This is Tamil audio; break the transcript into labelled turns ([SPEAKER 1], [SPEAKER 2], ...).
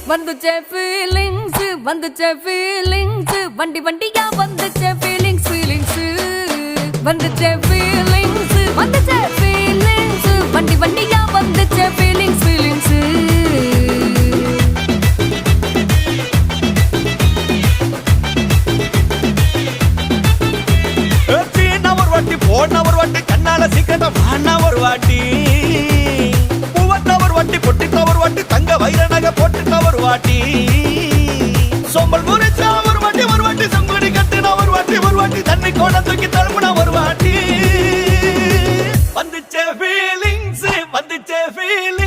[SPEAKER 1] வந்துச்சே ஃபீலிங்ஸ் வந்துச்சே ஃபீலிங்ஸ் வண்டி வண்டியா வந்துச்சே ஃபீலிங்ஸ் ஃபீலிங்ஸ் வந்துச்சே ஃபீலிங்ஸ் வந்துச்சே ஃபீலிங்ஸ் வண்டி வண்டியா வந்துச்சே ஃபீலிங்ஸ் ஃபீலிங்ஸ்
[SPEAKER 2] போன ஒரு வாட்டி கண்ணால சீக்கிரம் வாண்ணா ஒரு வாட்டி பூவத்த ஒரு வாட்டி பொட்டித்த ஒரு வாட்டி தங்க வைர நகை போட்டுட்ட ஒரு வாட்டி சோம்பல் முறைச்சா ஒரு வாட்டி சங்குடி கட்டினா ஒரு வாட்டி தண்ணி கோட தூக்கி தழுப்புனா ஒரு வாட்டி வந்துச்சே ஃபீலிங்ஸ் வந்துச்சே ஃபீலிங்ஸ்